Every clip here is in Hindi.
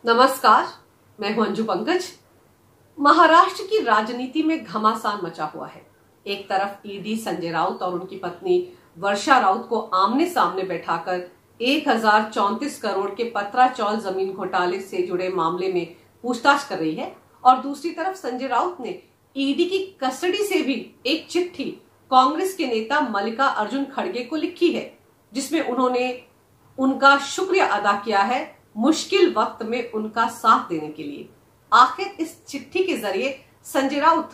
नमस्कार, मैं हूं अंजू पंकज। महाराष्ट्र की राजनीति में घमासान मचा हुआ है। एक तरफ ईडी संजय राउत और उनकी पत्नी वर्षा राउत को आमने सामने बैठाकर 1034 करोड़ के पतराचौल जमीन घोटाले से जुड़े मामले में पूछताछ कर रही है और दूसरी तरफ संजय राउत ने ईडी की कस्टडी से भी एक चिट्ठी कांग्रेस के नेता मल्लिकार्जुन खड़गे को लिखी है, जिसमें उन्होंने उनका शुक्रिया अदा किया है मुश्किल वक्त में उनका साथ देने के लिए। आखिर इस चिट्ठी के जरिए संजय राउत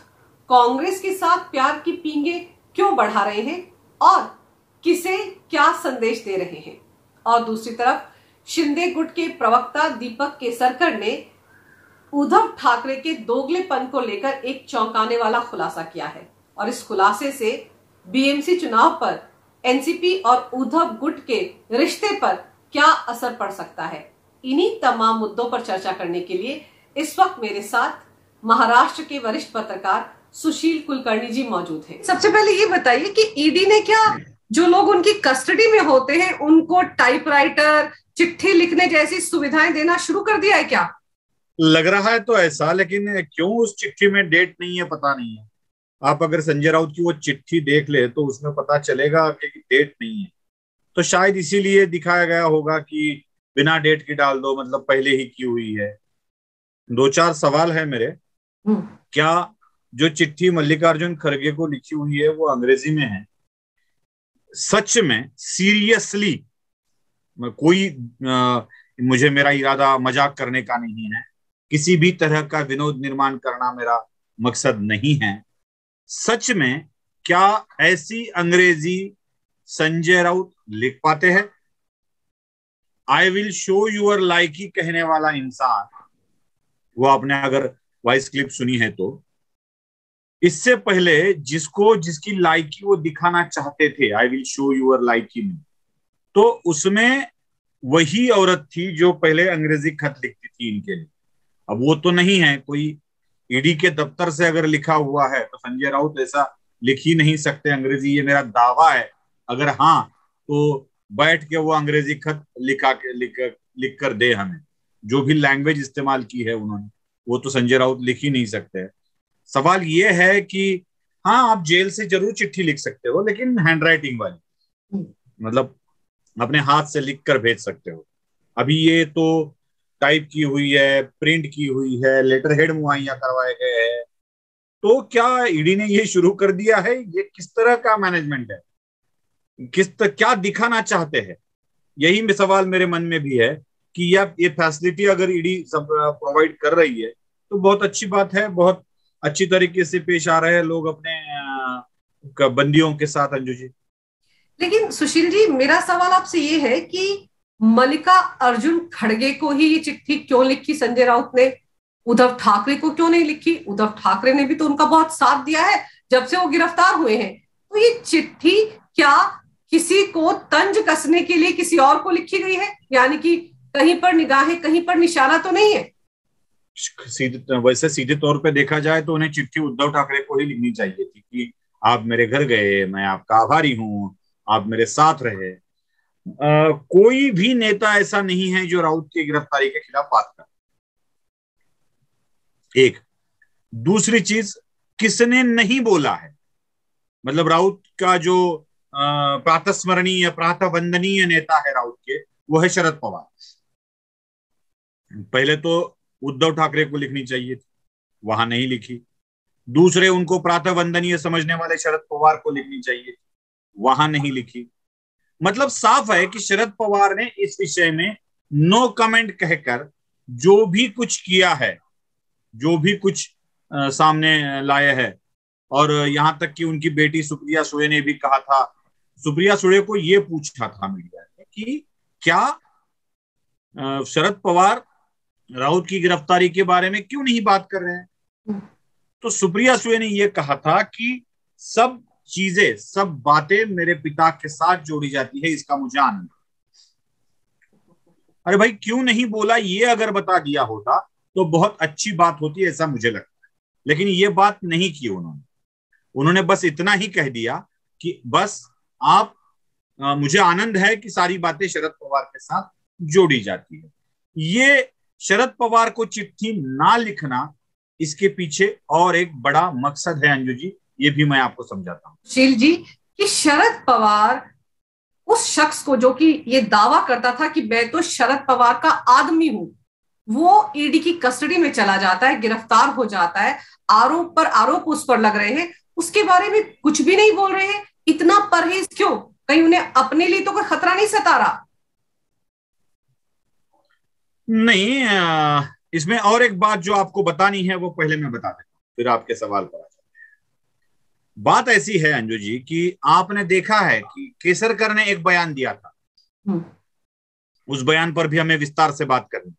कांग्रेस के साथ प्यार की पींगे क्यों बढ़ा रहे हैं और किसे क्या संदेश दे रहे हैं? और दूसरी तरफ शिंदे गुट के प्रवक्ता दीपक केसरकर ने उद्धव ठाकरे के दोगलेपन को लेकर एक चौंकाने वाला खुलासा किया है और इस खुलासे से बीएमसी चुनाव पर एनसीपी और उद्धव गुट के रिश्ते पर क्या असर पड़ सकता है? इन्हीं तमाम मुद्दों पर चर्चा करने के लिए इस वक्त मेरे साथ महाराष्ट्र के वरिष्ठ पत्रकार सुशील कुलकर्णी जी मौजूद हैं। सबसे पहले ये बताइए कि ईडी ने क्या जो लोग उनकी कस्टडी में होते हैं उनको टाइपराइटर, चिट्ठी लिखने जैसी सुविधाएं देना शुरू कर दिया है क्या? लग रहा है तो ऐसा, लेकिन क्यों उस चिट्ठी में डेट नहीं है पता नहीं है। आप अगर संजय राउत की वो चिट्ठी देख ले तो उसमें पता चलेगा कि डेट नहीं है, तो शायद इसीलिए दिखाया गया होगा कि बिना डेट की डाल दो, मतलब पहले ही की हुई है। दो चार सवाल है मेरे। क्या जो चिट्ठी मल्लिकार्जुन खड़गे को लिखी हुई है वो अंग्रेजी में है? सच में सीरियसली कोई मुझे मेरा इरादा मजाक करने का नहीं है, किसी भी तरह का विनोद निर्माण करना मेरा मकसद नहीं है। सच में क्या ऐसी अंग्रेजी संजय राउत लिख पाते हैं? आई विल शो यूअर लाइकी कहने वाला इंसान, वो आपने अगर वॉइस क्लिप सुनी है तो इससे पहले जिसकी लाइकी वो दिखाना चाहते थे आई विल शो यूअर लाइकी में, तो उसमें वही औरत थी जो पहले अंग्रेजी खत लिखती थी इनके लिए। अब वो तो नहीं है, कोई ईडी के दफ्तर से अगर लिखा हुआ है तो संजय राउत ऐसा लिख ही नहीं सकते अंग्रेजी, ये मेरा दावा है। अगर हाँ तो बैठ के वो अंग्रेजी खत लिख कर दे हमें। जो भी लैंग्वेज इस्तेमाल की है उन्होंने, वो तो संजय राउत लिख ही नहीं सकते। सवाल ये है कि हाँ, आप जेल से जरूर चिट्ठी लिख सकते हो, लेकिन हैंडराइटिंग वाली, मतलब अपने हाथ से लिख कर भेज सकते हो। अभी ये तो टाइप की हुई है, प्रिंट की हुई है, लेटर हेड मुहैया करवाए गए हैं। तो क्या ईडी ने ये शुरू कर दिया है? ये किस तरह का मैनेजमेंट है? क्या दिखाना चाहते हैं? यही में सवाल मेरे मन में भी है कि ये फैसिलिटी अगर ईडी सब प्रोवाइड कर रही है तो बहुत अच्छी बात है, बहुत अच्छी तरीके से पेश आ रहे हैं लोग अपने बंदियों के साथ। अंजू जी, लेकिन सुशील जी, मेरा सवाल आपसे ये है कि मल्लिकार्जुन खड़गे को ही ये चिट्ठी क्यों लिखी संजय राउत ने? उद्धव ठाकरे को क्यों नहीं लिखी? उद्धव ठाकरे ने भी तो उनका बहुत साथ दिया है जब से वो गिरफ्तार हुए हैं। तो ये चिट्ठी क्या किसी को तंज कसने के लिए किसी और को लिखी गई है? यानी कि कहीं पर निगाहें, कहीं पर निशाना तो नहीं है? वैसे सीधे तौर पे देखा जाए तो उन्हें चिट्ठी उद्धव ठाकरे को ही लिखनी चाहिए थी कि आप मेरे घर गए, मैं आपका आभारी हूं, आप मेरे साथ रहे। कोई भी नेता ऐसा नहीं है जो राउत की गिरफ्तारी के खिलाफ बात कर। एक दूसरी चीज, किसने नहीं बोला है? मतलब राउत का जो प्रातस्मरणीय प्रातः वंदनीय नेता है राउत के, वो है शरद पवार। पहले तो उद्धव ठाकरे को लिखनी चाहिए थी, वहां नहीं लिखी। दूसरे, उनको प्रातः वंदनीय समझने वाले शरद पवार को लिखनी चाहिए थी, वहां नहीं लिखी। मतलब साफ है कि शरद पवार ने इस विषय में नो कमेंट कहकर जो भी कुछ किया है, जो भी कुछ सामने लाया है, और यहां तक कि उनकी बेटी सुप्रिया सुळे ने भी कहा था, सुप्रिया सुळे को यह पूछा था मीडिया ने कि क्या शरद पवार राउत की गिरफ्तारी के बारे में क्यों नहीं बात कर रहे हैं? तो सुप्रिया सुळे ने यह कहा था कि सब चीजें, सब बातें मेरे पिता के साथ जोड़ी जाती है, इसका मुझे आनंद। अरे भाई, क्यों नहीं बोला? ये अगर बता दिया होता तो बहुत अच्छी बात होती, ऐसा मुझे लगता है। लेकिन ये बात नहीं की उन्होंने बस इतना ही कह दिया कि बस आप मुझे आनंद है कि सारी बातें शरद पवार के साथ जोड़ी जाती है। ये शरद पवार को चिट्ठी ना लिखना, इसके पीछे और एक बड़ा मकसद है अंजू जी, ये भी मैं आपको समझाता हूँ। सुशील जी, कि शरद पवार उस शख्स को जो कि ये दावा करता था कि मैं तो शरद पवार का आदमी हूं, वो ईडी की कस्टडी में चला जाता है, गिरफ्तार हो जाता है, आरोप पर आरोप उस पर लग रहे हैं, उसके बारे में कुछ भी नहीं बोल रहे हैं। इतना परहेज क्यों? कहीं उन्हें अपने लिए तो कोई खतरा नहीं सता रहा? नहीं, इसमें और एक बात जो आपको बतानी है वो पहले मैं बता देता हूँ, फिर आपके सवाल पर आ जाते हैं। बात ऐसी है अंजू जी कि आपने देखा है कि केसरकर ने एक बयान दिया था, उस बयान पर भी हमें विस्तार से बात करनी।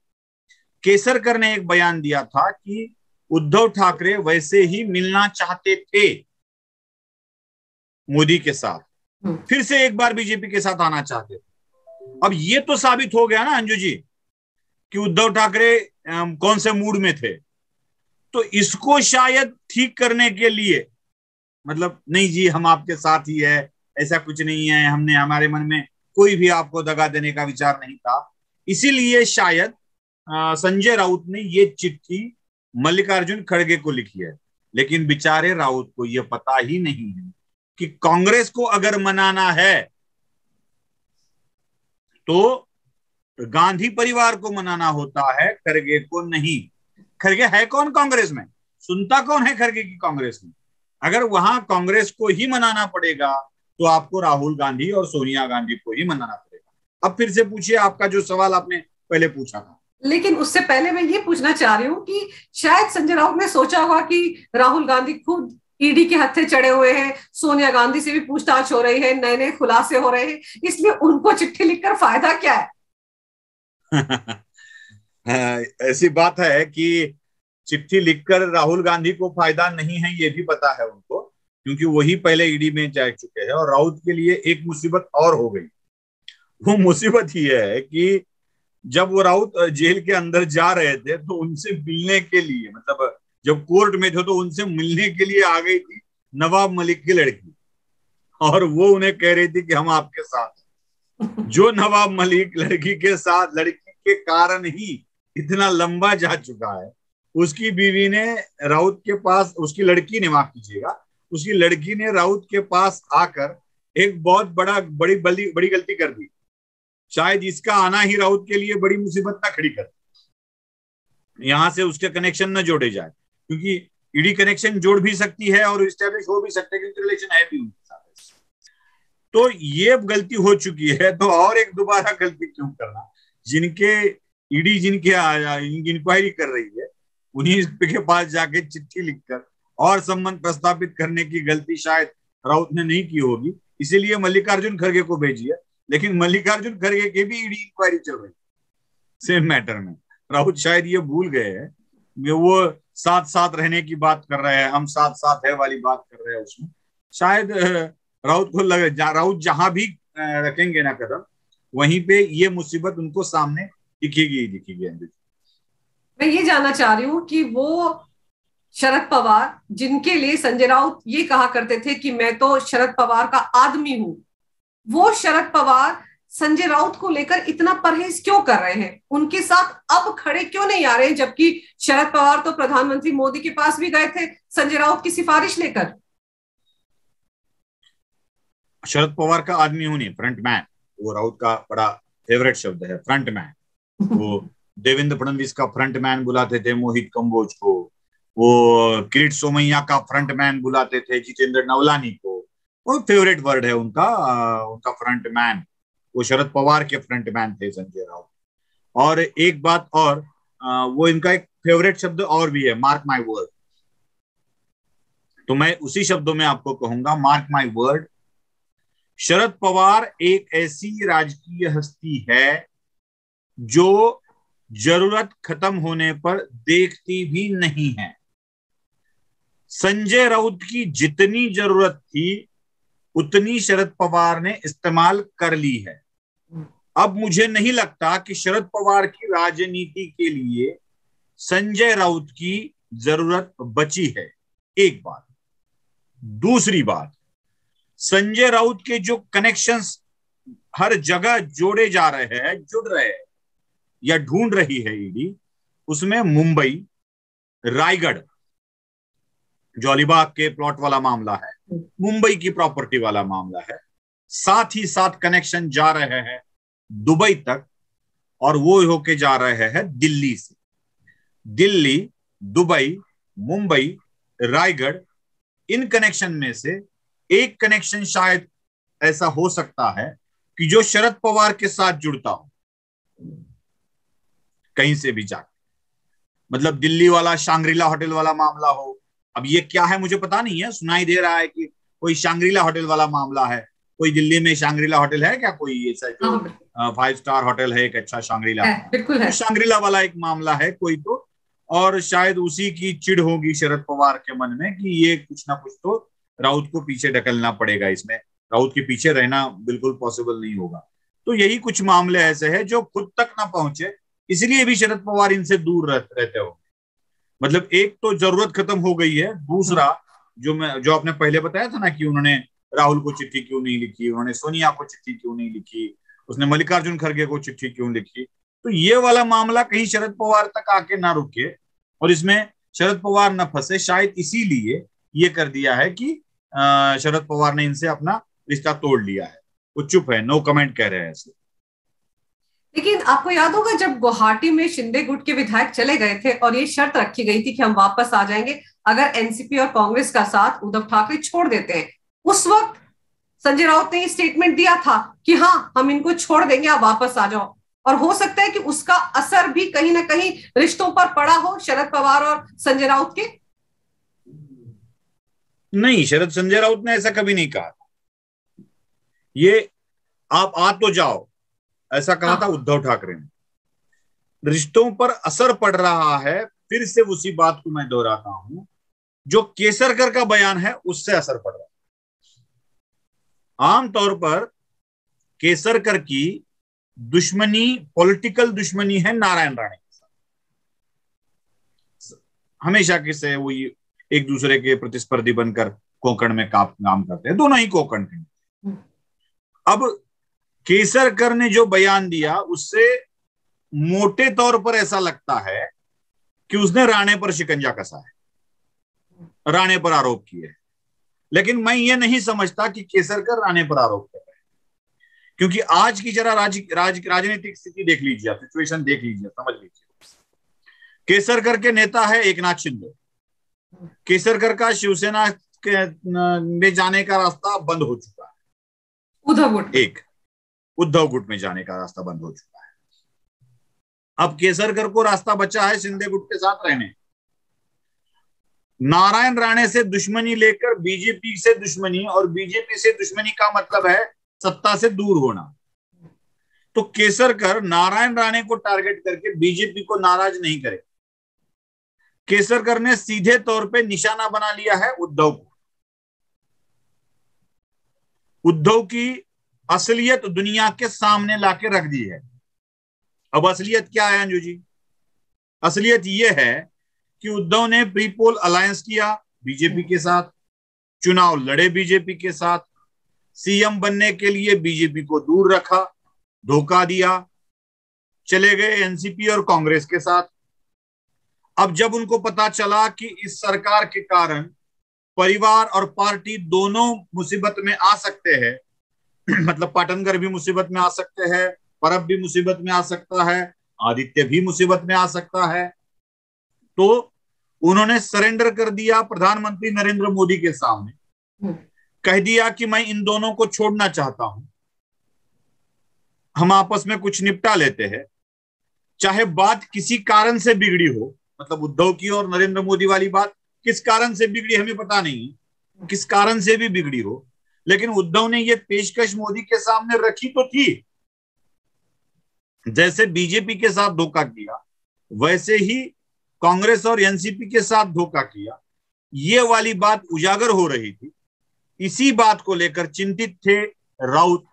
केसरकर ने एक बयान दिया था कि उद्धव ठाकरे वैसे ही मिलना चाहते थे मोदी के साथ, फिर से एक बार बीजेपी के साथ आना चाहते थे। अब ये तो साबित हो गया ना अंजू जी कि उद्धव ठाकरे कौन से मूड में थे। तो इसको शायद ठीक करने के लिए, मतलब नहीं जी हम आपके साथ ही है, ऐसा कुछ नहीं है, हमने हमारे मन में कोई भी आपको दगा देने का विचार नहीं था, इसीलिए शायद संजय राउत ने ये चिट्ठी मल्लिकार्जुन खड़गे को लिखी है। लेकिन बेचारे राउत को यह पता ही नहीं है कि कांग्रेस को अगर मनाना है तो गांधी परिवार को मनाना होता है, खड़गे को नहीं। खड़गे है कौन कांग्रेस में? सुनता कौन है खड़गे की कांग्रेस में? अगर वहां कांग्रेस को ही मनाना पड़ेगा तो आपको राहुल गांधी और सोनिया गांधी को ही मनाना पड़ेगा। अब फिर से पूछिए आपका जो सवाल आपने पहले पूछा था। लेकिन उससे पहले मैं ये पूछना चाह रही हूँ कि शायद संजय राउत ने सोचा होगा कि राहुल गांधी खुद ईडी के हत्थे चढ़े हुए हैं, सोनिया गांधी से भी पूछताछ हो रही है, नए नए खुलासे हो रहे हैं, इसलिए उनको चिट्ठी लिखकर फायदा क्या है? ऐसी बात है कि चिट्ठी लिखकर राहुल गांधी को फायदा नहीं है, ये भी पता है उनको, क्योंकि वही पहले ईडी में जा चुके हैं। और राउत के लिए एक मुसीबत और हो गई। वो मुसीबत ही है कि जब वो राउत जेल के अंदर जा रहे थे तो उनसे मिलने के लिए, मतलब जब कोर्ट में थे तो उनसे मिलने के लिए आ गई थी नवाब मलिक की लड़की, और वो उन्हें कह रही थी कि हम आपके साथ हैं। जो नवाब मलिक लड़की के साथ, लड़की के कारण ही इतना लंबा जा चुका है, उसकी बीवी ने राउत के पास, उसकी लड़की ने, माफ कीजिएगा, उसकी लड़की ने राउत के पास आकर एक बहुत बड़ी गलती कर दी। शायद इसका आना ही राउत के लिए बड़ी मुसीबत ना खड़ी कर, यहां से उसके कनेक्शन न जोड़े जाए, क्योंकि ईडी कनेक्शन जोड़ भी सकती है और इस्टेब्लिश हो भी सकते हैं, क्योंकि रिलेशन है भी उनके साथ। तो ये गलती हो चुकी है, तो और एक दोबारा गलती क्यों करना? जिनके ईडी जिनके इंक्वायरी कर रही है उन्हीं के पास जाके चिट्ठी लिखकर और संबंध प्रस्तापित करने की गलती शायद राउत ने नहीं की होगी, इसीलिए मल्लिकार्जुन खड़गे को भेजी है। लेकिन मल्लिकार्जुन खड़गे की भी ईडी इंक्वायरी चल रही है सेम मैटर में। राउत शायद ये भूल गए हैं कि वो साथ साथ रहने की बात कर रहे हैं, हम साथ साथ है वाली बात कर रहे हैं, उसमें शायद राउत को लगे राउत जहां भी रखेंगे ना कदम, वहीं पे ये मुसीबत उनको सामने दिखेगी। मैं ये जानना चाह रही हूँ कि वो शरद पवार जिनके लिए संजय राउत ये कहा करते थे कि मैं तो शरद पवार का आदमी हूं, वो शरद पवार संजय राउत को लेकर इतना परहेज क्यों कर रहे हैं? उनके साथ अब खड़े क्यों नहीं आ रहे हैं, जबकि शरद पवार तो प्रधानमंत्री मोदी के पास भी गए थे संजय राउत की सिफारिश लेकर? शरद पवार का आदमी हूं नहीं, फ्रंट मैन, वो राउत का बड़ा फेवरेट शब्द है, फ्रंट मैन। वो देवेंद्र फडणवीस का फ्रंट मैन बुलाते थे मोहित कंबोज को, वो किरीट सोमैया का फ्रंट मैन बुलाते थे जितेंद्र नवलानी को। वो फेवरेट वर्ड है उनका, उनका फ्रंट मैन। वो शरद पवार के फ्रंट मैन थे संजय राउत। और एक बात और, वो इनका एक फेवरेट शब्द और भी है, मार्क माय वर्ड। तो मैं उसी शब्दों में आपको कहूंगा, mark my word, Sharad Pawar एक ऐसी राजकीय हस्ती है जो जरूरत खत्म होने पर देखती भी नहीं है। संजय राउत की जितनी जरूरत थी उतनी शरद पवार ने इस्तेमाल कर ली है। अब मुझे नहीं लगता कि शरद पवार की राजनीति के लिए संजय राउत की जरूरत बची है, एक बात। दूसरी बात, संजय राउत के जो कनेक्शंस हर जगह जोड़े जा रहे हैं, जुड़ रहे हैं या ढूंढ रही है ईडी, उसमें मुंबई, रायगढ़, जो अलीबाग के प्लॉट वाला मामला है, मुंबई की प्रॉपर्टी वाला मामला है, साथ ही साथ कनेक्शन जा रहे हैं दुबई तक, और वो होके जा रहे हैं दिल्ली से। Delhi, Dubai, Mumbai, Raigarh, in connection में से एक कनेक्शन शायद ऐसा हो सकता है कि जो शरद पवार के साथ जुड़ता हो कहीं से भी जाकर, मतलब दिल्ली वाला शांग्रीला होटल वाला मामला हो। अब ये क्या है मुझे पता नहीं है, सुनाई दे रहा है कि कोई शांग्रीला होटल वाला मामला है। कोई दिल्ली में शांग्रीला होटल है क्या? कोई ऐसा जो 5 स्टार होटल है एक अच्छा शांग्रीला, बिल्कुल है। तो शांग्रीला वाला एक मामला है कोई तो, और शायद उसी की चिढ़ होगी शरद पवार के मन में कि ये कुछ ना कुछ तो राउत को पीछे ढकलना पड़ेगा, इसमें राउत के पीछे रहना बिल्कुल पॉसिबल नहीं होगा। तो यही कुछ मामले ऐसे हैं जो खुद तक ना पहुंचे, इसलिए भी शरद पवार इनसे दूर रहते हो। मतलब एक तो जरूरत खत्म हो गई है, दूसरा जो आपने पहले बताया था ना कि उन्होंने राहुल को चिट्ठी क्यों नहीं लिखी, उन्होंने सोनिया को चिट्ठी क्यों नहीं लिखी, उसने मल्लिकार्जुन खड़गे को चिट्ठी क्यों लिखी, तो ये वाला मामला कहीं शरद पवार तक आके ना रुके और इसमें शरद पवार न फंसे, शायद इसीलिए ये कर दिया है कि शरद पवार ने इनसे अपना रिश्ता तोड़ लिया है। वो चुप है, नो कमेंट कह रहे हैं ऐसे। लेकिन आपको याद होगा जब गुवाहाटी में शिंदे गुट के विधायक चले गए थे और ये शर्त रखी गई थी कि हम वापस आ जाएंगे अगर एनसीपी और कांग्रेस का साथ उद्धव ठाकरे छोड़ देते हैं, उस वक्त संजय राउत ने ये स्टेटमेंट दिया था कि हाँ हम इनको छोड़ देंगे, आप वापस आ जाओ। और हो सकता है कि उसका असर भी कहीं ना कहीं रिश्तों पर पड़ा हो शरद पवार और संजय राउत के। नहीं, संजय राउत ने ऐसा कभी नहीं कहा। ये आप आ तो जाओ ऐसा कहा था उद्धव ठाकरे ने। रिश्तों पर असर पड़ रहा है, फिर से उसी बात को मैं दोहराता हूं, जो केसरकर का बयान है उससे असर पड़ रहा है। आमतौर पर केसरकर की दुश्मनी, पॉलिटिकल दुश्मनी है नारायण राणे के साथ, हमेशा किसे वो एक दूसरे के प्रतिस्पर्धी बनकर कोंकण में काम करते हैं, दोनों ही कोंकण के। अब केसरकर ने जो बयान दिया उससे मोटे तौर पर ऐसा लगता है कि उसने राणे पर शिकंजा कसा है, राणे पर आरोप किए। लेकिन मैं ये नहीं समझता कि केसरकर राणे पर आरोप कर रहे हैं, क्योंकि आज की जरा राजनीतिक स्थिति देख लीजिए, सिचुएशन देख लीजिए, समझ लीजिए। केसरकर के नेता है एकनाथ शिंदे, केसरकर का शिवसेना में जाने का रास्ता बंद हो चुका है, उद्धव गुट में जाने का रास्ता बंद हो चुका है। अब केसरकर को रास्ता बचा है शिंदे गुट के साथ रहने। नारायण राणे से दुश्मनी लेकर बीजेपी से दुश्मनी, और बीजेपी से दुश्मनी का मतलब है सत्ता से दूर होना। तो केसरकर नारायण राणे को टारगेट करके बीजेपी को नाराज नहीं करे। केसरकर ने सीधे तौर पे निशाना बना लिया है उद्धव को। उद्धव की असलियत दुनिया के सामने लाके रख दी है। अब असलियत क्या है अंजू जी? असलियत यह है कि उद्धव ने प्री पोल अलायंस किया बीजेपी के साथ, चुनाव लड़े बीजेपी के साथ, सीएम बनने के लिए बीजेपी को दूर रखा, धोखा दिया, चले गए एनसीपी और कांग्रेस के साथ। अब जब उनको पता चला कि इस सरकार के कारण परिवार और पार्टी दोनों मुसीबत में आ सकते हैं, मतलब पाटनगर भी मुसीबत में आ सकते हैं, परब भी मुसीबत में आ सकता है, आदित्य भी मुसीबत में आ सकता है, तो उन्होंने सरेंडर कर दिया प्रधानमंत्री नरेंद्र मोदी के सामने, कह दिया कि मैं इन दोनों को छोड़ना चाहता हूं, हम आपस में कुछ निपटा लेते हैं, चाहे बात किसी कारण से बिगड़ी हो। मतलब उद्धव की और नरेंद्र मोदी वाली बात किस कारण से बिगड़ी हमें पता नहीं, किस कारण से भी बिगड़ी हो, लेकिन उद्धव ने ये पेशकश मोदी के सामने रखी तो थी। जैसे बीजेपी के साथ धोखा किया वैसे ही कांग्रेस और एनसीपी के साथ धोखा किया, ये वाली बात उजागर हो रही थी। इसी बात को लेकर चिंतित थे राउत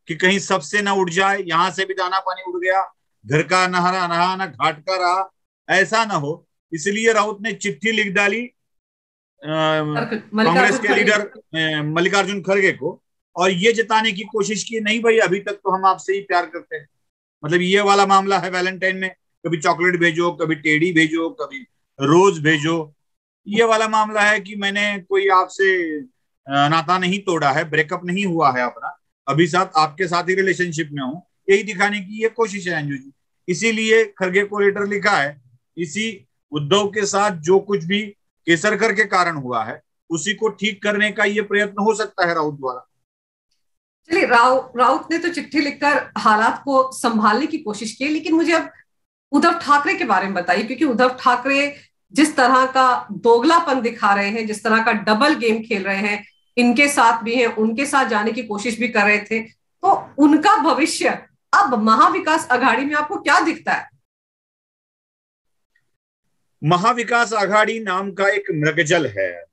कि कहीं सबसे ना उड़ जाए, यहां से भी दाना पानी उड़ गया, घर का नहरा रहा ना घाट का रहा, ऐसा ना हो। इसलिए राउत ने चिट्ठी लिख डाली कांग्रेस के लीडर मल्लिकार्जुन खड़गे को, और ये जताने की कोशिश की नहीं भाई अभी तक तो हम आपसे ही प्यार करते हैं। मतलब ये वाला मामला है वैलेंटाइन में कभी चॉकलेट भेजो, कभी टेडी भेजो, कभी रोज भेजो। ये वाला मामला है कि मैंने कोई आपसे नाता नहीं तोड़ा है, ब्रेकअप नहीं हुआ है अपना, अभी साथ आपके साथ ही रिलेशनशिप में हूँ, यही दिखाने की ये कोशिश है अंजू जी। इसीलिए खरगे को लेटर लिखा है। इसी उद्धव के साथ जो कुछ भी केसरकर के कारण हुआ है उसी को ठीक करने का ये प्रयत्न हो सकता है राउत द्वारा। चलिए, राउत ने तो चिट्ठी लिखकर हालात को संभालने की कोशिश की, लेकिन मुझे अब उद्धव ठाकरे के बारे में बताइए, क्योंकि उद्धव ठाकरे जिस तरह का दोगलापन दिखा रहे हैं, जिस तरह का डबल गेम खेल रहे हैं, इनके साथ भी हैं, उनके साथ जाने की कोशिश भी कर रहे थे, तो उनका भविष्य अब महाविकास आघाड़ी में आपको क्या दिखता है? महाविकास आघाड़ी नाम का एक मृगजल है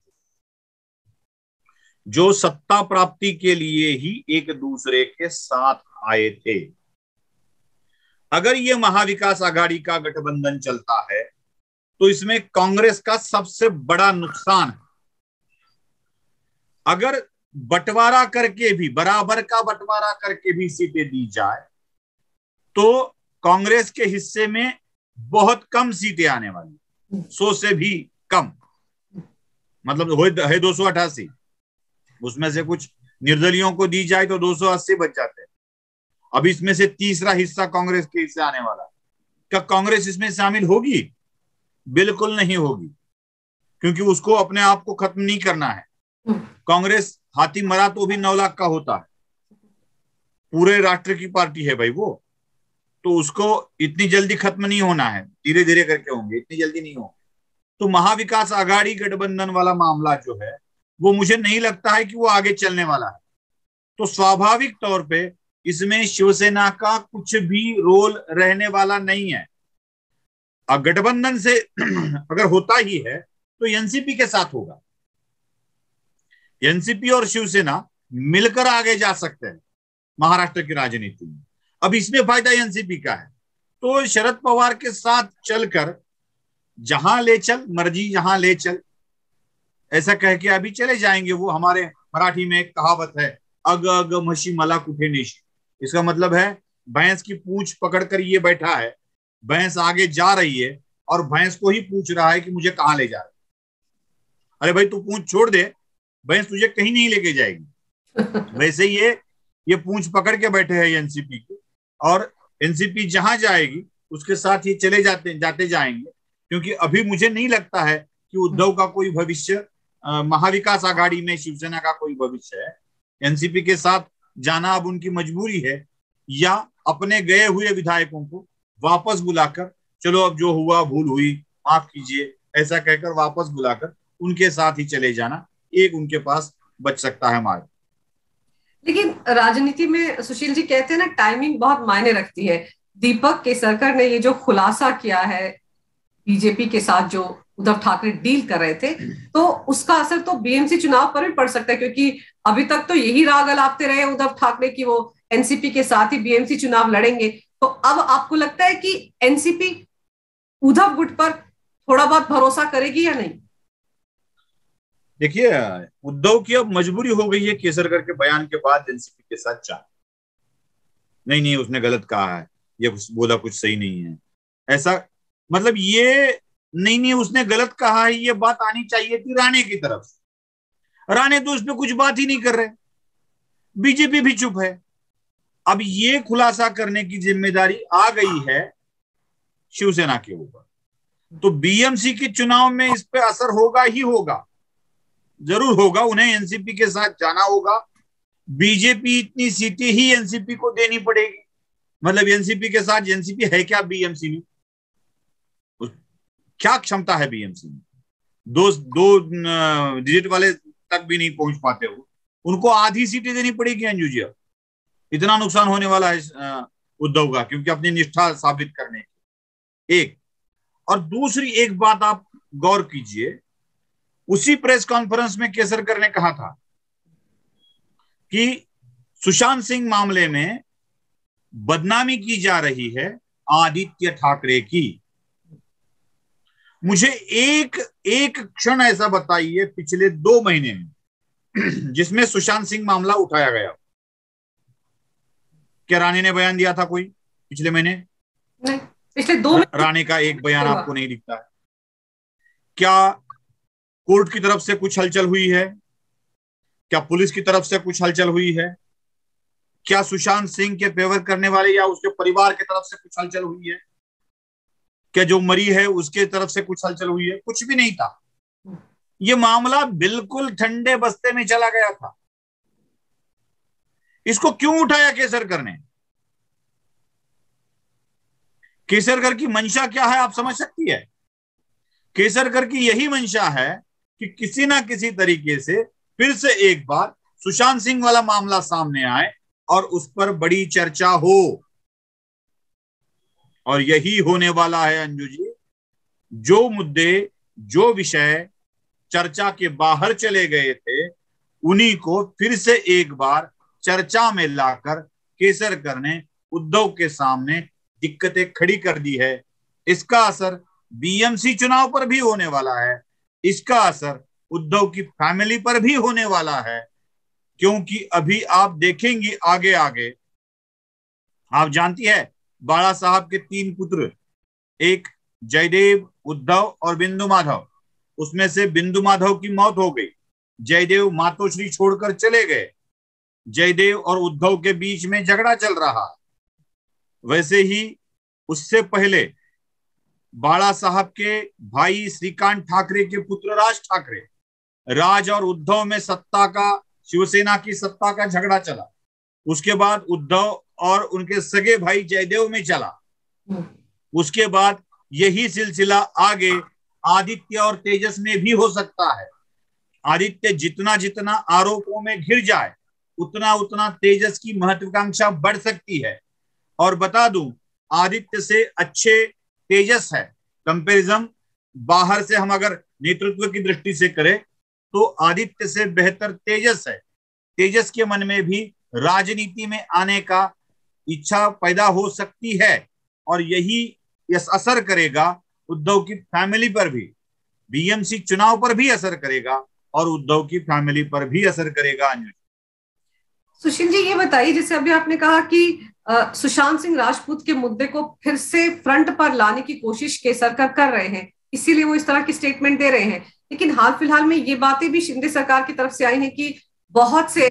जो सत्ता प्राप्ति के लिए ही एक दूसरे के साथ आए थे। अगर ये महाविकास आघाड़ी का गठबंधन चलता है तो इसमें कांग्रेस का सबसे बड़ा नुकसान है। अगर बंटवारा करके भी, बराबर का बंटवारा करके भी सीटें दी जाए तो कांग्रेस के हिस्से में बहुत कम सीटें आने वाली, 100 से भी कम, मतलब है 288, उसमें से कुछ निर्दलियों को दी जाए तो 280 बच जाते हैं। अब इसमें से तीसरा हिस्सा कांग्रेस के हिस्से आने वाला। क्या कांग्रेस इसमें शामिल होगी? बिल्कुल नहीं होगी, क्योंकि उसको अपने आप को खत्म नहीं करना है। कांग्रेस हाथी मरा तो भी 9 लाख का होता है, पूरे राष्ट्र की पार्टी है भाई वो, तो उसको इतनी जल्दी खत्म नहीं होना है, धीरे धीरे करके होंगे, इतनी जल्दी नहीं होंगे। तो महाविकास आघाड़ी गठबंधन वाला मामला जो है वो मुझे नहीं लगता है कि वो आगे चलने वाला है। तो स्वाभाविक तौर पे इसमें शिवसेना का कुछ भी रोल रहने वाला नहीं है। गठबंधन से अगर होता ही है तो एनसीपी के साथ होगा। एनसीपी और शिवसेना मिलकर आगे जा सकते हैं महाराष्ट्र की राजनीति में। अब इसमें फायदा एनसीपी का है, तो शरद पवार के साथ चलकर जहां ले चल मर्जी, जहां ले चल, ऐसा कह के अभी चले जाएंगे। वो हमारे मराठी में एक कहावत है, अग अग म्हशी मला कुठे नेशी। इसका मतलब है भैंस की पूंछ पकड़कर ये बैठा है, भैंस आगे जा रही है और भैंस को ही पूछ रहा है कि मुझे कहां ले जा रहा है। अरे भाई तू पूंछ छोड़ दे, भैंस तुझे कहीं नहीं लेके जाएगी। वैसे ये पूंछ पकड़ के बैठे हैं एनसीपी के, और एनसीपी जहां जाएगी उसके साथ ये चले जाते जाएंगे। क्योंकि अभी मुझे नहीं लगता है कि उद्धव का कोई भविष्य महाविकास आघाड़ी में, शिवसेना का कोई भविष्य है। एनसीपी के साथ जाना अब उनकी मजबूरी है, या अपने गए हुए विधायकों को वापस बुलाकर, चलो अब जो हुआ भूल हुई, माफ कीजिए, ऐसा कहकर वापस बुलाकर उनके साथ ही चले जाना, एक उनके पास बच सकता है मार्ग। लेकिन राजनीति में सुशील जी कहते हैं ना, टाइमिंग बहुत मायने रखती है। दीपक केसरकर ने ये जो खुलासा किया है बीजेपी के साथ, जो उद्धव ठाकरे डील कर रहे थे, तो उसका असर तो बीएमसी चुनाव पर भी पड़ सकता है, क्योंकि अभी तक तो यही राग अलापते रहे उद्धव ठाकरे की वो एनसीपी के साथ ही बीएमसी चुनाव लड़ेंगे। तो अब आपको लगता है कि एनसीपी उद्धव गुट पर थोड़ा बहुत भरोसा करेगी या नहीं? देखिए, उद्धव की अब मजबूरी हो गई है केसरकर के बयान के बाद एनसीपी के साथ जाना। नहीं उसने गलत कहा है, ये बोला कुछ सही नहीं है, ऐसा मतलब ये नहीं उसने गलत कहा है, ये बात आनी चाहिए थी राणे की तरफ से। राणे तो उस पर कुछ बात ही नहीं कर रहे, बीजेपी भी चुप है। अब ये खुलासा करने की जिम्मेदारी आ गई है शिवसेना के ऊपर, तो बीएमसी के चुनाव में इस पे असर होगा ही होगा, जरूर होगा। उन्हें एनसीपी के साथ जाना होगा। बीजेपी इतनी सीटें ही एनसीपी को देनी पड़ेगी, मतलब एनसीपी के साथ, एनसीपी है क्या बीएमसी में, क्या क्षमता है बीएमसी में? दो डिजिट वाले तक भी नहीं पहुंच पाते हो, उनको आधी सीटें देनी पड़ेगी अंजू जी। इतना नुकसान होने वाला है उद्धव का, क्योंकि अपनी निष्ठा साबित करने की। एक और दूसरी एक बात आप गौर कीजिए, उसी प्रेस कॉन्फ्रेंस में केसरकर ने कहा था कि सुशांत सिंह मामले में बदनामी की जा रही है आदित्य ठाकरे की। मुझे एक क्षण ऐसा बताइए पिछले 2 महीने में जिसमें सुशांत सिंह मामला उठाया गया। क्या रानी ने बयान दिया था कोई पिछले महीने? नहीं। पिछले 2 महीने राणे का एक बयान आपको नहीं दिखता है? क्या कोर्ट की तरफ से कुछ हलचल हुई है? क्या पुलिस की तरफ से कुछ हलचल हुई है? क्या सुशांत सिंह के फेवर करने वाले या उसके परिवार की तरफ से कुछ हलचल हुई है? क्या जो मरी है उसके तरफ से कुछ हलचल हुई है? कुछ भी नहीं था। ये मामला बिल्कुल ठंडे बस्ते में चला गया था। इसको क्यों उठाया केसरकर ने? केसरकर की मंशा क्या है आप समझ सकती है? केसरकर की यही मंशा है कि किसी ना किसी तरीके से फिर से एक बार सुशांत सिंह वाला मामला सामने आए और उस पर बड़ी चर्चा हो। और यही होने वाला है अंजू जी। जो मुद्दे, जो विषय चर्चा के बाहर चले गए थे, उन्हीं को फिर से एक बार चर्चा में लाकर केसरकर ने उद्धव के सामने दिक्कतें खड़ी कर दी है। इसका असर बीएमसी चुनाव पर भी होने वाला है। इसका असर उद्धव की फैमिली पर भी होने वाला है, क्योंकि अभी आप देखेंगी आगे आगे। आप जानती है बाला साहब के 3 पुत्र, एक जयदेव, उद्धव और बिंदु माधव। उसमें से बिंदु माधव की मौत हो गई, जयदेव मातोश्री छोड़कर चले गए। जयदेव और उद्धव के बीच में झगड़ा चल रहा। वैसे ही उससे पहले बाला साहब के भाई श्रीकांत ठाकरे के पुत्र राज ठाकरे, राज और उद्धव में सत्ता का, शिवसेना की सत्ता का झगड़ा चला। उसके बाद उद्धव और उनके सगे भाई जयदेव में चला। उसके बाद यही सिलसिला आगे आदित्य और तेजस में भी हो सकता है। आदित्य जितना जितना आरोपों में घिर जाए, उतना उतना तेजस की महत्वाकांक्षा बढ़ सकती है। और बता दूं, आदित्य से अच्छे तेजस है। कंपैरिजन बाहर से हम अगर नेतृत्व की दृष्टि से करें तो आदित्य से बेहतर तेजस है। तेजस के मन में भी राजनीति में आने का इच्छा पैदा हो सकती है, और यही असर करेगा उद्धव की फैमिली पर भी, बीएमसी चुनाव पर भी असर करेगा और उद्धव की फैमिली पर भी असर करेगा। सुशील जी, ये बताइए, जैसे अभी आपने कहा कि सुशांत सिंह राजपूत के मुद्दे को फिर से फ्रंट पर लाने की कोशिश केसरकर कर रहे हैं, इसीलिए वो इस तरह की स्टेटमेंट दे रहे हैं। लेकिन हाल फिलहाल में ये बातें भी शिंदे सरकार की तरफ से आई हैं कि बहुत से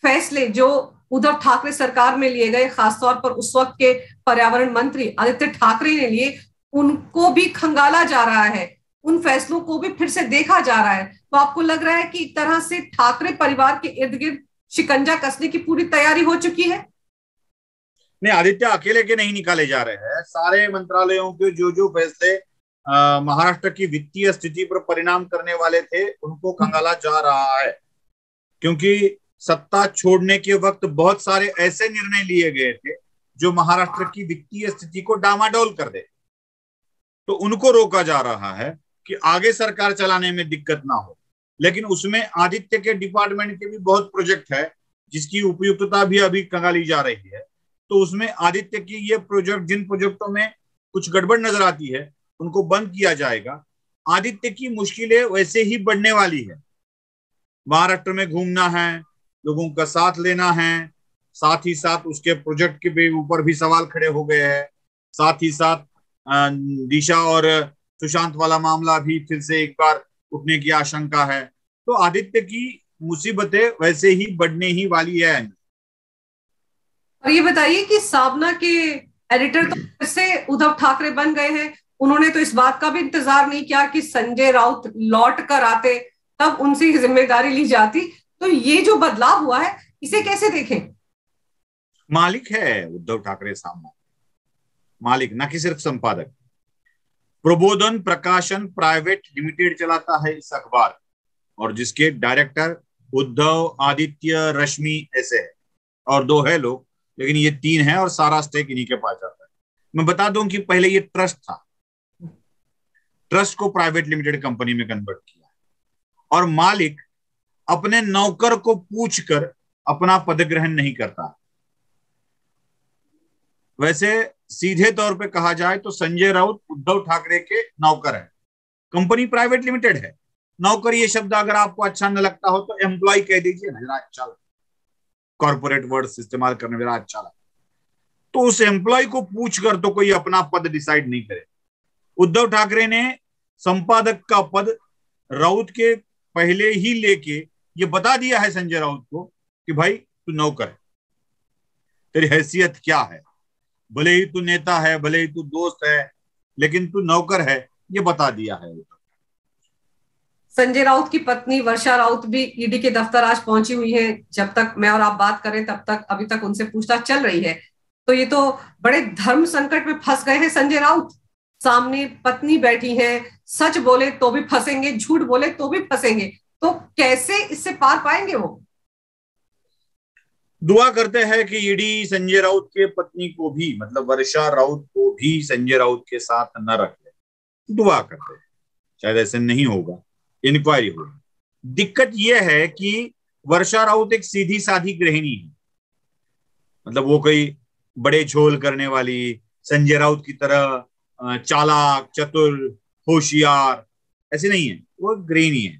फैसले जो उद्धव ठाकरे सरकार में लिए गए, खासतौर पर उस वक्त के पर्यावरण मंत्री आदित्य ठाकरे ने लिए, उनको भी खंगाला जा रहा है, उन फैसलों को भी फिर से देखा जा रहा है। तो आपको लग रहा है कि एक तरह से ठाकरे परिवार के इर्द गिर्द शिकंजा कसने की पूरी तैयारी हो चुकी है? नहीं, आदित्य अकेले के नहीं निकाले जा रहे हैं। सारे मंत्रालयों के जो जो फैसले महाराष्ट्र की वित्तीय स्थिति पर परिणाम करने वाले थे, उनको खंगाला जा रहा है। क्योंकि सत्ता छोड़ने के वक्त बहुत सारे ऐसे निर्णय लिए गए थे जो महाराष्ट्र की वित्तीय स्थिति को डामाडोल कर दे, तो उनको रोका जा रहा है कि आगे सरकार चलाने में दिक्कत ना हो। लेकिन उसमें आदित्य के डिपार्टमेंट के भी बहुत प्रोजेक्ट है जिसकी उपयुक्तता भी अभी खंगाली जा रही है। तो उसमें आदित्य की ये प्रोजेक्ट, जिन प्रोजेक्टों में कुछ गड़बड़ नजर आती है, उनको बंद किया जाएगा। आदित्य की मुश्किलें वैसे ही बढ़ने वाली है। महाराष्ट्र में घूमना है, लोगों का साथ लेना है, साथ ही साथ उसके प्रोजेक्ट के ऊपर भी सवाल खड़े हो गए हैं। साथ ही साथ दिशा और सुशांत वाला मामला भी फिर से एक बार उठने की आशंका है। तो आदित्य की मुसीबतें वैसे ही बढ़ने ही वाली है। और ये बताइए कि साबना के एडिटर तो फिर से उद्धव ठाकरे बन गए हैं। उन्होंने तो इस बात का भी इंतजार नहीं किया कि संजय राउत लौट कर आते, तब उनसे जिम्मेदारी ली जाती। तो ये जो बदलाव हुआ है, इसे कैसे देखें? मालिक है उद्धव ठाकरे सामना, मालिक ना कि सिर्फ संपादक। प्रबोधन प्रकाशन प्राइवेट लिमिटेड चलाता है इस अखबार, और जिसके डायरेक्टर उद्धव, आदित्य, रश्मि ऐसे है, और 2 है लोग, लेकिन ये 3 है और सारा स्टेक इन्हीं के पास जाता है। मैं बता दूं कि पहले ये ट्रस्ट था, ट्रस्ट को प्राइवेट लिमिटेड कंपनी में कन्वर्ट किया, और मालिक अपने नौकर को पूछकर अपना पदग्रहण नहीं करता। वैसे सीधे तौर पे कहा जाए तो संजय राउत उद्धव ठाकरे के नौकर है, कंपनी प्राइवेट लिमिटेड है। नौकर ये शब्द अगर आपको अच्छा न लगता हो तो एम्प्लॉय कह दीजिए ना, जरा अच्छा लगे, कॉर्पोरेट वर्ड्स इस्तेमाल करने जरा अच्छा लगे। तो उस एम्प्लॉय को पूछ कर तो कोई अपना पद डिसाइड नहीं करे। उद्धव ठाकरे ने संपादक का पद राउत के पहले ही लेके ये बता दिया है संजय राउत को कि भाई तू नौकर है, तेरी हैसियत क्या है, भले ही तू नेता है, भले ही तू दोस्त है, लेकिन तू नौकर है, ये बता दिया है। संजय राउत की पत्नी वर्षा राउत भी ईडी के दफ्तर आज पहुंची हुई है। जब तक मैं और आप बात करें तब तक अभी तक उनसे पूछताछ चल रही है। तो ये तो बड़े धर्म संकट में फंस गए हैं संजय राउत। सामने पत्नी बैठी है, सच बोले तो भी फंसेंगे, झूठ बोले तो भी फंसेंगे। तो कैसे इससे पार पाएंगे वो? दुआ करते हैं कि ईडी संजय राउत के पत्नी को भी, मतलब वर्षा राउत को भी संजय राउत के साथ न रख ले। दुआ करते हैं, शायद ऐसे नहीं होगा, इंक्वायरी होगी। दिक्कत यह है कि वर्षा राउत एक सीधी साधी गृहिणी है, मतलब वो कोई बड़े झोल करने वाली, संजय राउत की तरह चालाक, चतुर, होशियार ऐसे नहीं है, वो गृहिणी है।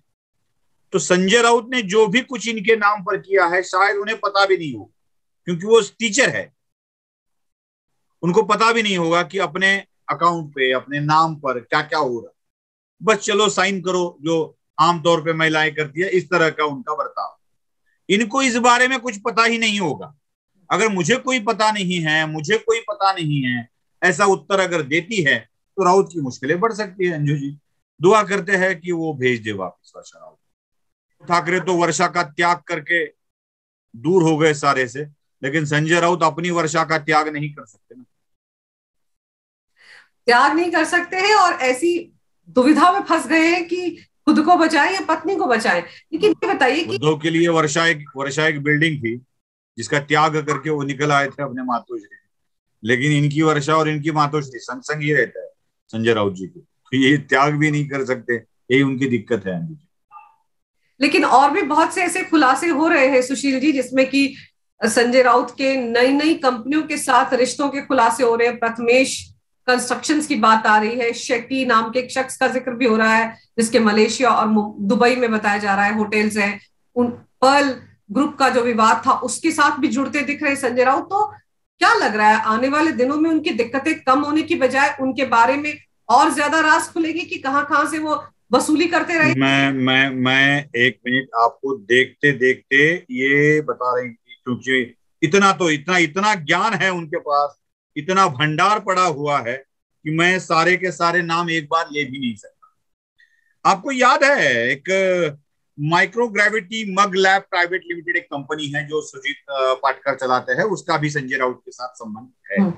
तो संजय राउत ने जो भी कुछ इनके नाम पर किया है शायद उन्हें पता भी नहीं हो, क्योंकि वो टीचर है, उनको पता भी नहीं होगा कि अपने अकाउंट पे, अपने नाम पर क्या क्या हो रहा। बस चलो साइन करो, जो आमतौर पे महिलाएं करती है, इस तरह का उनका बर्ताव। इनको इस बारे में कुछ पता ही नहीं होगा। अगर मुझे कोई पता नहीं है, मुझे कोई पता नहीं है, ऐसा उत्तर अगर देती है तो राउत की मुश्किलें बढ़ सकती है। अंजू जी, दुआ करते हैं कि वो भेज दे वापस वर्षा राउत। ठाकरे तो वर्षा का त्याग करके दूर हो गए सारे से, लेकिन संजय राउत अपनी वर्षा का त्याग नहीं कर सकते ना, त्याग नहीं कर सकते हैं और ऐसी दुविधा में फंस गए हैं कि खुद को बचाएं या पत्नी को बचाएं। लेकिन ये बताइए कि उद्धव के लिए वर्षा एक बिल्डिंग थी जिसका त्याग करके वो निकल आए थे अपने मातोश्री, लेकिन इनकी वर्षा और इनकी मातोश्री संग संग ही रहता है संजय राउत जी को, तो ये त्याग भी नहीं कर सकते, यही उनकी दिक्कत है। लेकिन और भी बहुत से ऐसे खुलासे हो रहे हैं सुशील जी, जिसमें कि संजय राउत के नई नई कंपनियों के साथ रिश्तों के खुलासे हो रहे हैं। प्रथमेश कंस्ट्रक्शंस की बात आ रही है, शेट्टी नाम के एक शख्स का जिक्र भी हो रहा है जिसके मलेशिया और दुबई में बताया जा रहा है होटल्स हैं। उन पर्ल ग्रुप का जो विवाद था उसके साथ भी जुड़ते दिख रहे संजय राउत। तो क्या लग रहा है आने वाले दिनों में उनकी दिक्कतें कम होने की बजाय उनके बारे में और ज्यादा राज खुलेगी कि कहां कहां से वो वसूली करते रहे? मैं एक मिनट आपको देखते देखते ये बता रही थी, क्योंकि इतना इतना ज्ञान है उनके पास, इतना भंडार पड़ा हुआ है कि मैं सारे के सारे नाम एक बार ले भी नहीं सकता। आपको याद है एक माइक्रोग्रेविटी मग लैब प्राइवेट लिमिटेड एक कंपनी है जो सुजीत पाटकर चलाते हैं, उसका भी संजय राउत के साथ संबंध है,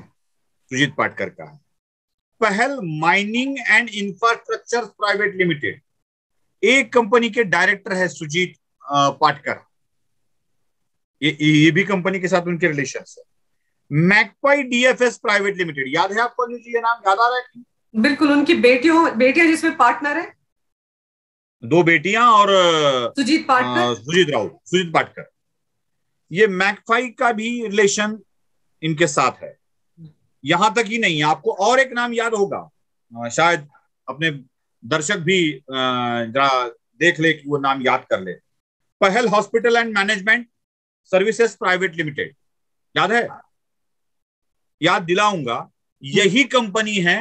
सुजीत पाटकर का है। पहल mining and infrastructure private limited, एक कंपनी के डायरेक्टर है सुजीत पाटकर, ये भी कंपनी के साथ उनके रिलेशन है। मैकपाई डीएफएस प्राइवेट लिमिटेड, याद है आपको ये नाम याद आ रहा है? बिल्कुल, उनकी बेटियां जिसमें पार्टनर है, 2 बेटियां और सुजीत पाटकर। ये मैकपाई का भी रिलेशन इनके साथ है। यहां तक ही नहीं, आपको और एक नाम याद होगा, शायद अपने दर्शक भी जरा देख ले कि वो नाम याद कर ले। पहल hospital and management services private limited, याद है? याद दिलाऊंगा, यही कंपनी है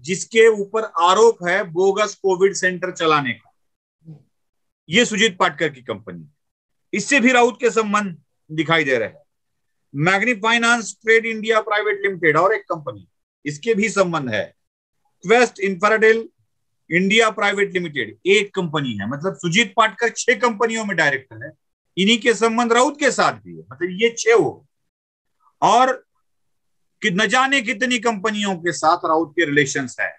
जिसके ऊपर आरोप है बोगस कोविड सेंटर चलाने का, ये सुजीत पाटकर की कंपनी। इससे भी राउत के संबंध दिखाई दे रहे हैं। Magni finance trade India private limited और एक कंपनी, इसके भी संबंध है। Quest Infradel India private limited एक कंपनी है, मतलब सुजीत पाटकर 6 कंपनियों में डायरेक्टर है, इन्हीं के संबंध राउत के साथ भी है, मतलब ये 6 हो। और कि न जाने कितनी कंपनियों के साथ राउत के रिलेशंस है।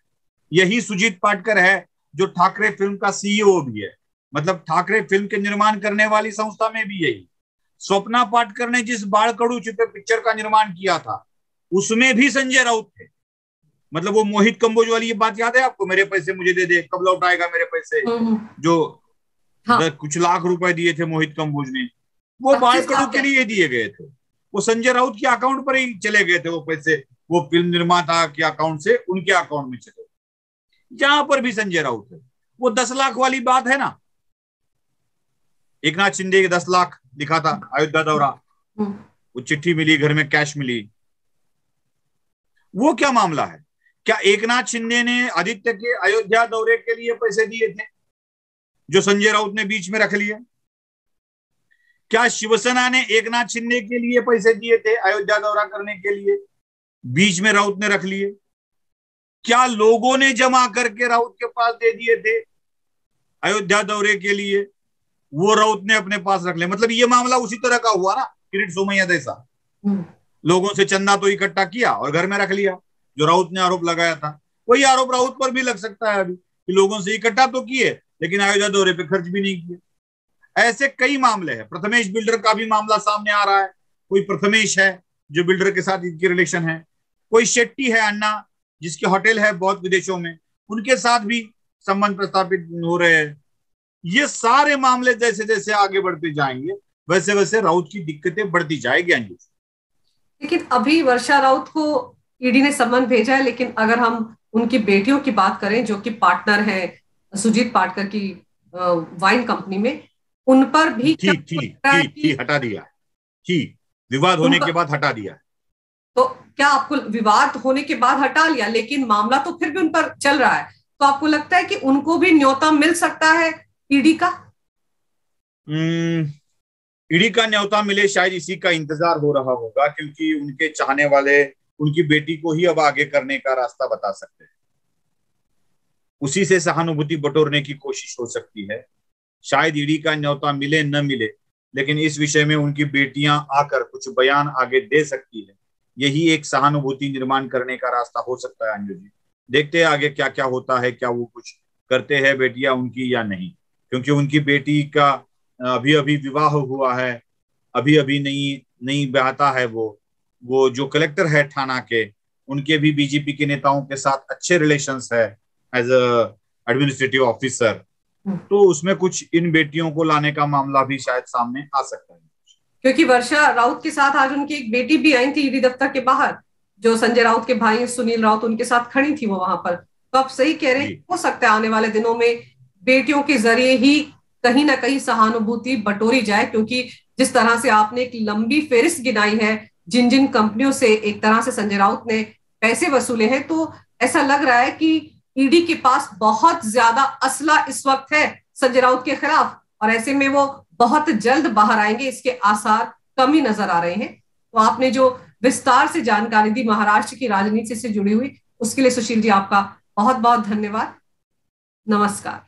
यही सुजीत पाटकर है जो ठाकरे फिल्म का सीईओ भी है, मतलब ठाकरे फिल्म के निर्माण करने वाली संस्था में भी यही। स्वप्ना पाटकर ने जिस बाढ़ कड़ू चित्र पिक्चर का निर्माण किया था उसमें भी संजय राउत थे, मतलब वो मोहित कंबोज वाली ये बात याद है आपको, मेरे पैसे मुझे दे दे, कब लौटाएगा मेरे पैसे, जो हाँ। कुछ लाख रुपए दिए थे मोहित कंबोज ने, वो बाढ़ कड़ू के लिए दिए गए थे, वो संजय राउत के अकाउंट पर ही चले गए थे वो पैसे, वो फिल्म निर्माता के अकाउंट से उनके अकाउंट में चले। जहां पर भी संजय राउत है, वो 10 लाख वाली बात है ना, एक नाथ शिंदे के 10 लाख दिखा था अयोध्या दौरा, वो चिट्ठी मिली, घर में कैश मिली, वो क्या मामला है? क्या एकनाथ शिंदे ने आदित्य के अयोध्या दौरे के लिए पैसे दिए थे जो संजय राउत ने बीच में रख लिए? क्या शिवसेना ने एकनाथ शिंदे के लिए पैसे दिए थे अयोध्या दौरा करने के लिए, बीच में राउत ने रख लिए? क्या लोगों ने जमा करके राउत के पास दे दिए थे अयोध्या दौरे के लिए, वो राउत ने अपने पास रख लिया? मतलब ये मामला उसी तरह का हुआ ना, किरीट सोमैया जैसा। लोगों से चंदा तो इकट्ठा किया और घर में रख लिया, जो राउत ने आरोप लगाया था। वही आरोप राउत पर भी लग सकता है अभी कि लोगों से इकट्ठा तो किए लेकिन अयोध्या दौरे पे खर्च भी नहीं किए। ऐसे कई मामले हैं। प्रथमेश बिल्डर का भी मामला सामने आ रहा है। कोई प्रथमेश है जो बिल्डर के साथ इनकी रिलेशन है, कोई शेट्टी है अन्ना जिसके होटल है बहुत विदेशों में, उनके साथ भी संबंध प्रस्थापित हो रहे हैं। ये सारे मामले जैसे जैसे आगे बढ़ते जाएंगे वैसे वैसे राउत की दिक्कतें बढ़ती जाएगी अंजू। लेकिन अभी वर्षा राउत को ईडी ने सम्मन भेजा है, लेकिन अगर हम उनकी बेटियों की बात करें जो कि पार्टनर है सुजीत पाटकर की वाइन कंपनी में, उन पर भी थी हटा दिया थी, विवाद होने के बाद हटा दिया। तो क्या आपको विवाद होने के बाद हटा लिया, लेकिन मामला तो फिर भी उन पर चल रहा है, तो आपको लगता है कि उनको भी न्योता मिल सकता है ईडी का? ईडी का न्योता मिले, शायद इसी का इंतजार हो रहा होगा, क्योंकि उनके चाहने वाले उनकी बेटी को ही अब आगे करने का रास्ता बता सकते हैं। उसी से सहानुभूति बटोरने की कोशिश हो सकती है। शायद ईडी का न्योता मिले न मिले, लेकिन इस विषय में उनकी बेटियां आकर कुछ बयान आगे दे सकती है। यही एक सहानुभूति निर्माण करने का रास्ता हो सकता है अंजू जी। देखते हैं आगे क्या क्या होता है, क्या वो कुछ करते हैं बेटियां उनकी या नहीं, क्योंकि उनकी बेटी का अभी अभी विवाह हुआ है, अभी अभी नहीं बहता है। वो जो कलेक्टर है थाना के, उनके भी बीजेपी के नेताओं के साथ अच्छे रिलेशंस है एज अ एडमिनिस्ट्रेटिव ऑफिसर। तो उसमें कुछ इन बेटियों को लाने का मामला भी शायद सामने आ सकता है, क्योंकि वर्षा राउत के साथ आज उनकी एक बेटी भी आई थी ईडी दफ्तर के बाहर, जो संजय राउत के भाई सुनील राउत उनके साथ खड़ी थी वो वहां पर। तो आप सही कह रहे हैं, हो सकता है आने वाले दिनों में बेटियों के जरिए ही कहीं ना कहीं सहानुभूति बटोरी जाए, क्योंकि जिस तरह से आपने एक लंबी फेरिस्त गिनाई है जिन जिन कंपनियों से एक तरह से संजय राउत ने पैसे वसूले हैं, तो ऐसा लग रहा है कि ईडी के पास बहुत ज्यादा असला इस वक्त है संजय राउत के खिलाफ, और ऐसे में वो बहुत जल्द बाहर आएंगे, इसके आसार कम ही नजर आ रहे हैं। तो आपने जो विस्तार से जानकारी दी महाराष्ट्र की राजनीति से जुड़ी हुई, उसके लिए सुशील जी आपका बहुत बहुत धन्यवाद। नमस्कार।